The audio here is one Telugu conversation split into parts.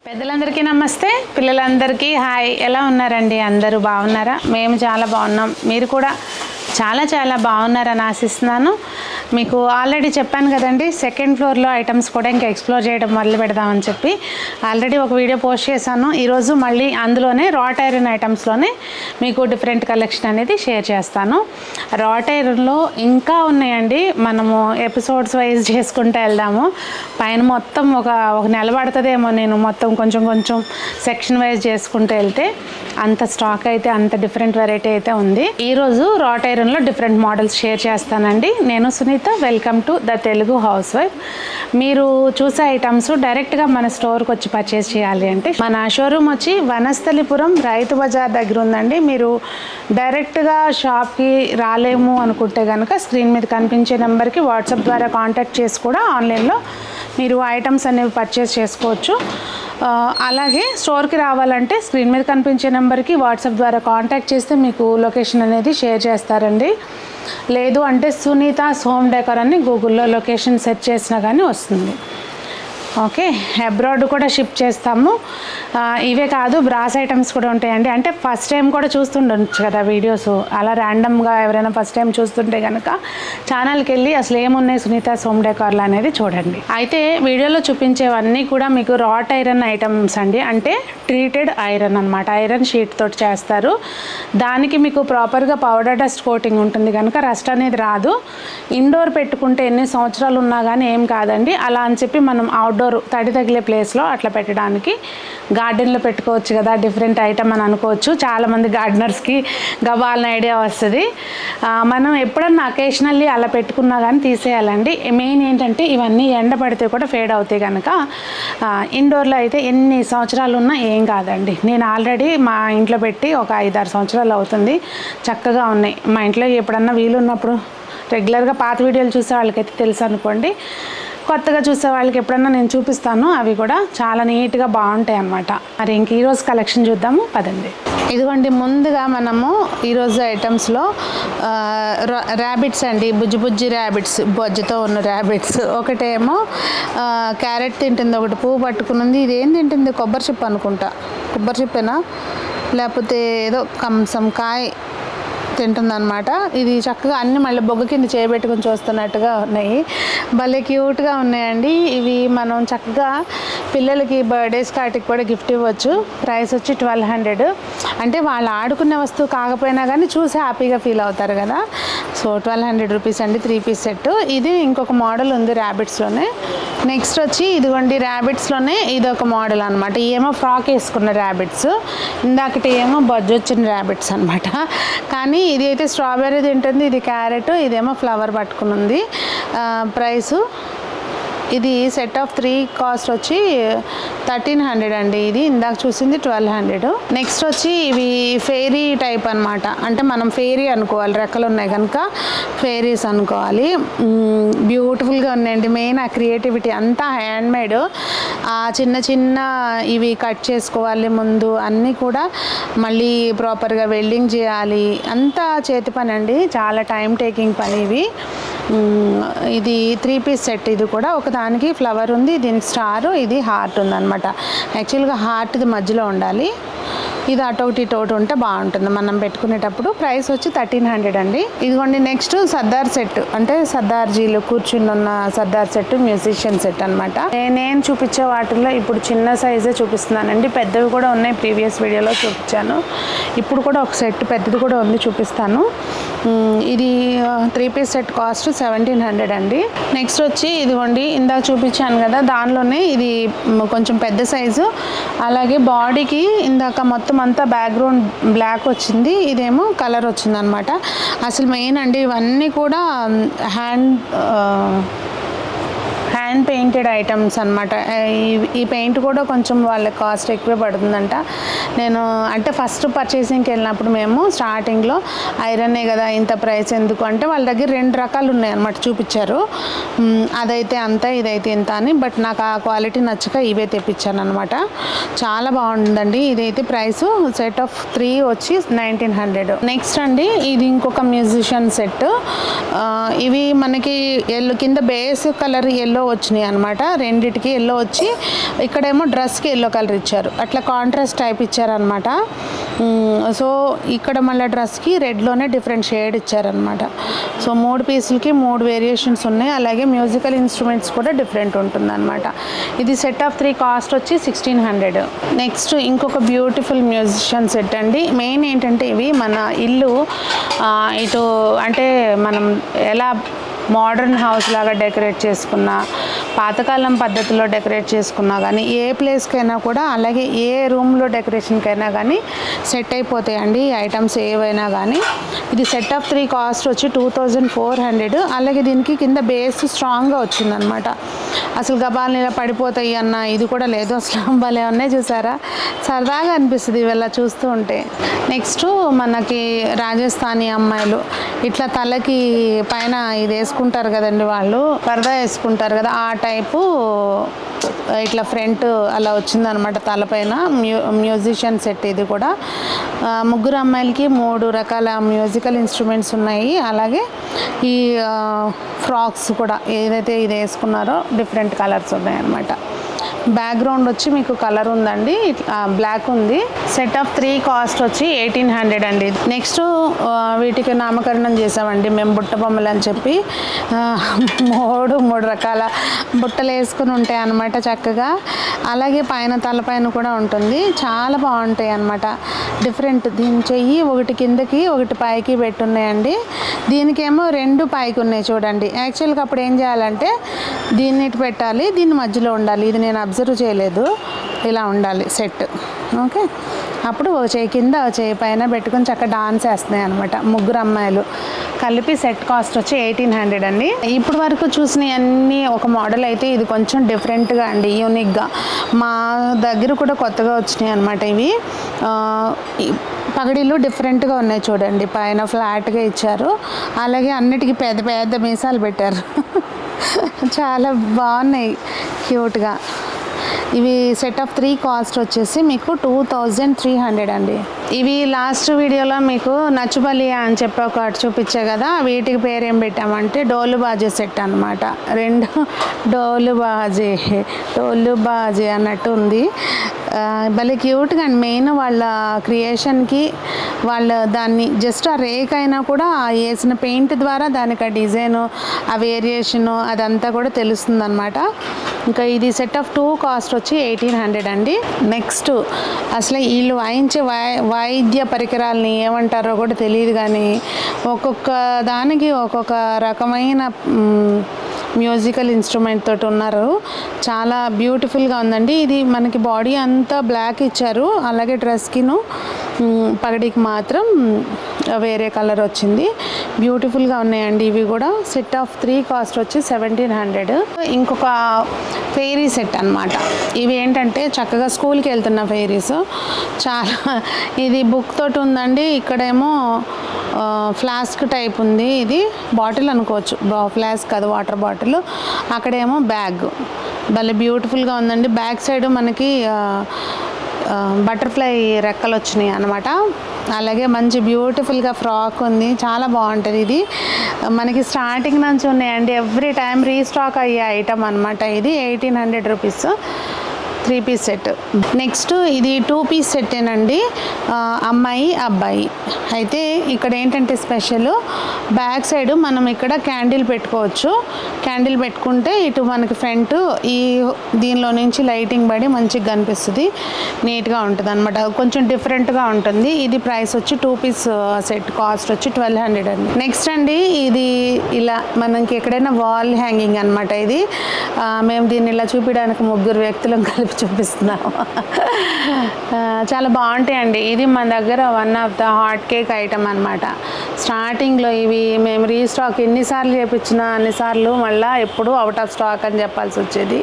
పెద్దలందరికీ నమస్తే, పిల్లలందరికీ హాయ్. ఎలా ఉన్నారండి? అందరూ బాగున్నారా? మేము చాలా బాగున్నాం. మీరు కూడా చాలా బాగున్నారని ఆశిస్తున్నాను. మీకు ఆల్రెడీ చెప్పాను కదండి, సెకండ్ ఫ్లోర్లో ఐటమ్స్ కూడా ఇంకా ఎక్స్ప్లోర్ చేయడం మొదలు పెడదామని చెప్పి ఆల్రెడీ ఒక వీడియో పోస్ట్ చేశాను. ఈరోజు మళ్ళీ అందులోనే రాట్ ఐరన్ ఐటమ్స్లోనే మీకు డిఫరెంట్ కలెక్షన్ అనేది షేర్ చేస్తాను. రాట్ ఐరన్లో ఇంకా ఉన్నాయండి, మనము ఎపిసోడ్స్ వైజ్ చేసుకుంటూ వెళ్దాము. పైన మొత్తం ఒక నెల పడుతుందేమో, నేను మొత్తం కొంచెం సెక్షన్ వైజ్ చేసుకుంటూ వెళ్తే అంత స్టాక్ అయితే, అంత డిఫరెంట్ వెరైటీ అయితే ఉంది. ఈరోజు రాట్ ఐరన్లో డిఫరెంట్ మోడల్స్ షేర్ చేస్తానండి. నేను Sunitha, welcome to the Telugu housewife. మీరు చూసే ఐటమ్స్ డైరెక్ట్గా మన స్టోర్కి వచ్చి పర్చేస్ చేయాలి అంటే మన షోరూమ్ వచ్చి వనస్థలిపురం రైతు బజార్ దగ్గర ఉందండి. మీరు డైరెక్ట్గా షాప్కి రాలేము అనుకుంటే కనుక స్క్రీన్ మీద కనిపించే నెంబర్కి వాట్సాప్ ద్వారా కాంటాక్ట్ చేసి కూడా ఆన్లైన్లో మీరు ఐటమ్స్ అనేవి పర్చేస్ చేసుకోవచ్చు. అలాగే స్టోర్కి రావాలంటే స్క్రీన్ మీద కనిపించే నెంబర్కి వాట్సాప్ ద్వారా కాంటాక్ట్ చేస్తే మీకు లొకేషన్ అనేది షేర్ చేస్తారండి. లేదు అంటే సునీత హోమ్ డెకర్ అని గూగుల్లో లొకేషన్ సెర్చ్ చేసినా కానీ వస్తుంది. ఓకే, అబ్రాడ్ కూడా షిప్ చేస్తాము. ఇవే కాదు, బ్రాస్ ఐటమ్స్ కూడా ఉంటాయండి. అంటే ఫస్ట్ టైం కూడా చూస్తుండొచ్చు కదా వీడియోస్, అలా ర్యాండమ్గా ఎవరైనా ఫస్ట్ టైం చూస్తుంటే కనుక ఛానల్కి వెళ్ళి అసలు ఏమున్నాయి సునీత హోమ్ డెకార్లు అనేది చూడండి. అయితే వీడియోలో చూపించేవన్నీ కూడా మీకు రాట్ ఐరన్ ఐటమ్స్ అండి. అంటే ట్రీటెడ్ ఐరన్ అనమాట, ఐరన్ షీట్ తోటి చేస్తారు. దానికి మీకు ప్రాపర్గా పౌడర్ డస్ట్ కోటింగ్ ఉంటుంది కనుక రస్ట్ అనేది రాదు. ఇండోర్ పెట్టుకుంటే ఎన్ని సంవత్సరాలు ఉన్నా కానీ ఏం కాదండి. అలా అని చెప్పి మనం అవుట్డోర్ తడి తగిలే ప్లేస్లో అట్లా పెట్టడానికి, గార్డెన్లో పెట్టుకోవచ్చు కదా, డిఫరెంట్ ఐటమ్ అని అనుకోవచ్చు. చాలామంది గార్డెనర్స్కి గవ్వాలని ఐడియా వస్తుంది. మనం ఎప్పుడన్నా అకేషనల్లీ అలా పెట్టుకున్నా కానీ తీసేయాలండి. మెయిన్ ఏంటంటే ఇవన్నీ ఎండ పడితే కూడా ఫేడ్ అవుతాయి కనుక ఇండోర్లో అయితే ఎన్ని సంవత్సరాలు ఉన్నా ఏం కాదండి. నేను ఆల్రెడీ మా ఇంట్లో పెట్టి ఒక 5-6 సంవత్సరాలు అవుతుంది. చక్కగా ఉన్నాయి. మా ఇంట్లో ఎప్పుడన్నా వీలున్నప్పుడు రెగ్యులర్గా పాత వీడియోలు చూసే వాళ్ళకైతే తెలుసు అనుకోండి. కొత్తగా చూసే వాళ్ళకి ఎప్పుడన్నా నేను చూపిస్తాను. అవి కూడా చాలా నీట్గా బాగుంటాయి అన్నమాట. మరి ఇంక ఈరోజు కలెక్షన్ చూద్దాము పదండి. ఇదిగోండి, ముందుగా మనము ఈరోజు ఐటమ్స్లో ర్యాబిట్స్ అండి, బుజ్జి ర్యాబిట్స్, బొజ్జతో ఉన్న ర్యాబిట్స్. ఒకటేమో క్యారెట్ తింటుంది, ఒకటి పువ్వు పట్టుకుని. ఇది ఏం తింటుంది? కొబ్బరి చిప్ప అనుకుంటా. కొబ్బరి చిప్పేనా లేకపోతే ఏదో కంసం కాయ తింటుందన్నమాట. ఇది చక్కగా అన్నీ మళ్ళీ బొగ్గ కింద చేయబెట్టుకుని చూస్తున్నట్టుగా ఉన్నాయి. భలే క్యూట్గా ఉన్నాయండి. ఇవి మనం చక్కగా పిల్లలకి బర్త్డేస్ కాటికి కూడా గిఫ్ట్ ఇవ్వచ్చు. ప్రైస్ వచ్చి 1200. అంటే వాళ్ళు ఆడుకునే వస్తువు కాకపోయినా కానీ చూసి హ్యాపీగా ఫీల్ అవుతారు కదా. సో 1200 రూపీస్ అండి, 3 పీస్ సెట్. ఇది ఇంకొక మోడల్ ఉంది ర్యాబిట్స్లోనే. నెక్స్ట్ వచ్చి ఇదిగోండి, ర్యాబిట్స్లోనే ఇది ఒక మోడల్ అనమాట. ఏమో ఫ్రాక్ వేసుకున్న ర్యాబిట్స్, ఇందాకటి ఏమో బొజ్జు వచ్చిన ర్యాబిట్స్ అనమాట. కానీ ఇది అయితే స్ట్రాబెర్రీ తింటుంది, ఇది క్యారెట్, ఇదేమో ఫ్లవర్ పట్టుకుని ఉంది. ప్రైసు ఇది సెట్ ఆఫ్ 3 కాస్ట్ వచ్చి 1300 అండి. ఇది ఇందాక చూసింది 1200. నెక్స్ట్ వచ్చి ఇవి ఫెయిరీ టైప్ అనమాట. అంటే మనం ఫెయిరీ అనుకోవాలి, రెక్కలు ఉన్నాయి కనుక ఫెయిరీస్ అనుకోవాలి. బ్యూటిఫుల్గా ఉన్నాయండి. మెయిన్ ఆ క్రియేటివిటీ అంతా హ్యాండ్మేడ్. ఆ చిన్న ఇవి కట్ చేసుకోవాలి ముందు, అన్నీ కూడా మళ్ళీ ప్రాపర్గా వెల్డింగ్ చేయాలి. అంతా చేతి పని అండి, చాలా టైం టేకింగ్ పని ఇవి. ఇది 3 పీస్ సెట్. ఇది కూడా ఒకదానికి ఫ్లవర్ ఉంది, దీనికి స్టార్, ఇది హార్ట్ ఉందన్నమాట. యాక్చువల్గా హార్ట్ ఇది మధ్యలో ఉండాలి, ఇది అటొకటి ఇటొకటి ఉంటే బాగుంటుంది మనం పెట్టుకునేటప్పుడు. ప్రైస్ వచ్చి 1300 అండి. ఇదిగోండి, నెక్స్ట్ సర్దార్ సెట్, అంటే సర్దార్జీలు కూర్చుని ఉన్న సర్దార్ సెట్, మ్యూజిషియన్ సెట్ అనమాట. నేను చూపించే వాటిల్లో ఇప్పుడు చిన్న సైజే చూపిస్తున్నానండి. పెద్దవి కూడా ఉన్నాయి, ప్రీవియస్ వీడియోలో చూపించాను. ఇప్పుడు కూడా ఒక సెట్ పెద్దది కూడా ఉంది, చూపిస్తాను. ఇది 3 పీస్ సెట్ కాస్ట్ 1700 అండి. నెక్స్ట్ వచ్చి ఇదిగోండి, ఇందాక చూపించాను కదా, దానిలోనే ఇది కొంచెం పెద్ద సైజు. అలాగే బాడీకి ఇందాక మొత్తం అంతా బ్యాక్గ్రౌండ్ బ్లాక్ వచ్చింది, ఇదేమో కలర్ వచ్చింది అనమాట. అసలు మెయిన్ అండి, ఇవన్నీ కూడా హ్యాండ్ పెయింటెడ్ ఐటమ్స్ అనమాట. ఈ పెయింట్ కూడా కొంచెం వాళ్ళ కాస్ట్ ఎక్కువే పడుతుందంట. నేను అంటే ఫస్ట్ పర్చేసింగ్కి వెళ్ళినప్పుడు మేము స్టార్టింగ్లో ఐరనే కదా ఇంత ప్రైస్ ఎందుకు అంటే, వాళ్ళ దగ్గర 2 రకాలు ఉన్నాయన్నమాట, చూపించారు. అదైతే అంత, ఇదైతే ఇంత అని. బట్ నాకు ఆ క్వాలిటీ నచ్చక ఇవే తెప్పించాను అనమాట. చాలా బాగుంటుందండి. ఇదైతే ప్రైస్ సెట్ ఆఫ్ 3 వచ్చి 1900. నెక్స్ట్ అండి, ఇది ఇంకొక మ్యూజిషియన్ సెట్. ఇవి మనకి ఎల్లో కింద బేస్ కలర్ ఎల్లో వచ్చినాయి అనమాట. రెండిటికి ఎల్లో వచ్చి ఇక్కడేమో డ్రెస్కి ఎల్లో కలర్ ఇచ్చారు, అట్లా కాంట్రాస్ట్ టైప్ ఇచ్చారనమాట. సో ఇక్కడ మళ్ళీ డ్రెస్కి రెడ్లోనే డిఫరెంట్ షేడ్ ఇచ్చారనమాట. సో 3 పీసులకి 3 వేరియేషన్స్ ఉన్నాయి. అలాగే మ్యూజికల్ ఇన్స్ట్రుమెంట్స్ కూడా డిఫరెంట్ ఉంటుందన్నమాట. ఇది సెట్ ఆఫ్ 3 కాస్ట్ వచ్చి 1600. నెక్స్ట్ ఇంకొక బ్యూటిఫుల్ మ్యూజిషియన్ సెట్ అండి. మెయిన్ ఏంటంటే ఇవి మన ఇల్లు ఇటు అంటే మనం ఎలా మోడర్న్ హౌస్ లాగా డెకరేట్ చేసుకున్నా, పాతకాలం పద్ధతిలో డెకరేట్ చేసుకున్నా కానీ, ఏ ప్లేస్కైనా కూడా, అలాగే ఏ రూమ్లో డెకరేషన్కైనా కానీ సెట్ అయిపోతాయండి ఈ ఐటమ్స్ ఏవైనా కానీ. ఇది సెట్ ఆఫ్ 3 కాస్ట్ వచ్చి 2400. అలాగే దీనికి కింద బేస్ స్ట్రాంగ్గా వచ్చిందనమాట. అసలు గబాల్ని ఇలా పడిపోతాయి అన్న ఇది కూడా లేదు. అసలు భలే ఉన్నాయి చూసారా, సరదాగా అనిపిస్తుంది ఇవెలా చూస్తూ ఉంటే. నెక్స్ట్ మనకి రాజస్థానీ అమ్మాయిలు ఇట్లా తలకి పైన ఇది వేసుకుంటారు కదండి, వాళ్ళు పరదా వేసుకుంటారు కదా, ఆ టైపు ఇట్లా ఫ్రంట్ అలా వచ్చిందనమాట తలపైన. మ్యూజిషియన్ సెట్ ఇది కూడా. 3 అమ్మాయిలకి 3 రకాల మ్యూజికల్ ఇన్స్ట్రుమెంట్స్ ఉన్నాయి. అలాగే ఈ ఫ్రాక్స్ కూడా ఏదైతే ఇది వేసుకున్నారో డిఫరెంట్ కలర్స్ ఉన్నాయన్నమాట. బ్యాక్గ్రౌండ్ వచ్చి మీకు కలర్ ఉందండి, బ్లాక్ ఉంది. సెట్ ఆఫ్ 3 కాస్ట్ వచ్చి 1800 అండి. నెక్స్ట్ వీటికి నామకరణం చేసామండి మేము బుట్ట బొమ్మలు అని చెప్పి. 3 రకాల బుట్టలు వేసుకుని ఉంటాయి అన్నమాట చక్కగా. అలాగే పైన తలపైన కూడా ఉంటుంది, చాలా బాగుంటాయి అన్నమాట. డిఫరెంట్. దీని చెయ్యి ఒకటి కిందకి ఒకటి పైకి పెట్టున్నాయండి. దీనికేమో 2 పైకి ఉన్నాయి చూడండి. యాక్చువల్గా అప్పుడు ఏం చేయాలంటే దీన్ని ఇటు పెట్టాలి, దీన్ని మధ్యలో ఉండాలి. ఇది నేను అబ్జర్వ్ చేయలేదు, ఇలా ఉండాలి సెట్. ఓకే, అప్పుడు ఒక చేయి కింద ఒక చేయి పైన పెట్టుకొని చక్కగా డాన్స్ వేస్తున్నాయి అనమాట 3 అమ్మాయిలు కలిపి. సెట్ కాస్ట్ వచ్చి 1800 అండి. ఇప్పుడు వరకు చూసిన అన్నీ ఒక మోడల్ అయితే ఇది కొంచెం డిఫరెంట్గా అండి, యూనిక్గా మా దగ్గర కూడా కొత్తగా వచ్చినాయి అనమాట ఇవి. పగడీలు డిఫరెంట్గా ఉన్నాయి చూడండి, పైన ఫ్లాట్గా ఇచ్చారు. అలాగే అన్నిటికీ పెద్ద పెద్ద మీసాలు పెట్టారు. చాలా బాగున్నాయి క్యూట్గా. ఇవి సెట్ ఆఫ్ 3 కాస్ట్ వచ్చేసి మీకు 2300 అండి. ఇవి లాస్ట్ వీడియోలో మీకు నచ్చుబలియా అని చెప్పి ఒకటి చూపించే కదా, వీటికి పేరు ఏం పెట్టామంటే డోలు బాజీ సెట్ అనమాట. 2 డోలు బాజీ అన్నట్టు ఉంది. భలే క్యూట్గా అండి. మెయిన్ వాళ్ళ క్రియేషన్కి వాళ్ళ దాన్ని జస్ట్ ఆ రేక్ అయినా కూడా వేసిన పెయింట్ ద్వారా దానికి ఆ డిజైను, ఆ వేరియేషను అదంతా కూడా తెలుస్తుంది అనమాట. ఇంకా ఇది సెట్ ఆఫ్ 2 కాస్ట్ వచ్చి 1800 అండి. నెక్స్ట్ అసలు వీళ్ళు వాయించే వాయిద్య పరికరాలని ఏమంటారో కూడా తెలియదు, కానీ ఒక్కొక్క దానికి ఒక్కొక్క రకమైన మ్యూజికల్ ఇన్స్ట్రుమెంట్ తోటి ఉన్నారు. చాలా బ్యూటిఫుల్గా ఉందండి. ఇది మనకి బాడీ అంతా బ్లాక్ ఇచ్చారు, అలాగే డ్రెస్కిను పగడికి మాత్రం వేరే కలర్ వచ్చింది. బ్యూటిఫుల్గా ఉన్నాయండి ఇవి కూడా. సెట్ ఆఫ్ 3 కాస్ట్ వచ్చి 1700. ఇంకొక ఫెయిరీ సెట్ అనమాట. ఇవి ఏంటంటే చక్కగా స్కూల్కి వెళ్తున్న ఫెయిరీస్. చాలా ఇది బుక్ తోటి ఉందండి. ఇక్కడేమో ఫ్లాస్క్ టైప్ ఉంది, ఇది బాటిల్ అనుకోవచ్చు, ఫ్లాస్క్ అది వాటర్ బాటిల్. అక్కడేమో బ్యాగ్ భలే బ్యూటిఫుల్గా ఉందండి. బ్యాక్ సైడ్ మనకి బటర్ఫ్లై రెక్కలు వచ్చినాయి అనమాట. అలాగే మంచి బ్యూటిఫుల్గా ఫ్రాక్ ఉంది, చాలా బాగుంటుంది. ఇది మనకి స్టార్టింగ్ నుంచి ఉన్నాయండి, ఎవ్రీ టైం రీస్టాక్ అయ్యే ఐటమ్ అనమాట. ఇది 1800 రూపీస్ 3 పీస్ సెట్. నెక్స్ట్ ఇది 2 పీస్ సెట్టేనండి, అమ్మాయి అబ్బాయి. అయితే ఇక్కడ ఏంటంటే స్పెషల్ బ్యాక్ సైడ్ మనం ఇక్కడ క్యాండిల్ పెట్టుకోవచ్చు. క్యాండిల్ పెట్టుకుంటే ఇటు మనకి ఫ్రంట్ ఈ దీనిలో నుంచి లైటింగ్ పడి మంచిగా కనిపిస్తుంది, నీట్గా ఉంటుంది అనమాట. కొంచెం డిఫరెంట్గా ఉంటుంది. ఇది ప్రైస్ వచ్చి 2 పీస్ సెట్ కాస్ట్ వచ్చి 1200 అండి. నెక్స్ట్ అండి ఇది ఇలా మనకి ఎక్కడైనా వాల్ హ్యాంగింగ్ అనమాట. ఇది మేము దీన్ని ఇలా చూపించడానికి 3 వ్యక్తులను కలిపి చూపిస్తున్నాము. చాలా బాగుంటాయండి. ఇది మన దగ్గర one of the hot cake item అనమాట. స్టార్టింగ్లో ఇవి మేము రీస్టాక్ ఎన్నిసార్లు చేయించినా అన్నిసార్లు మళ్ళీ ఎప్పుడు అవుట్ ఆఫ్ స్టాక్ అని చెప్పాల్సి వచ్చేది.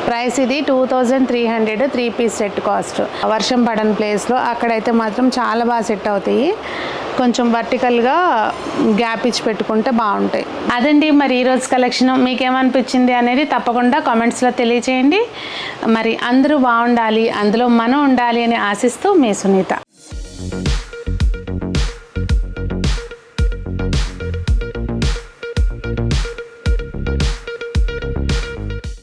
ప్రైస్ ఇది 2300 3 పీస్ సెట్ కాస్ట్. వర్షం పడని ప్లేస్లో అక్కడైతే మాత్రం చాలా బాగా సెట్ అవుతాయి. కొంచెం వర్టికల్గా గ్యాప్ ఇచ్చి పెట్టుకుంటే బాగుంటాయి. అదండి మరి ఈరోజు కలెక్షన్. మీకేమనిపించింది అనేది తప్పకుండా కామెంట్స్లో తెలియచేయండి. మరి అందరూ బాగుండాలి, అందులో మనం ఉండాలి అని ఆశిస్తూ మీ సునీత.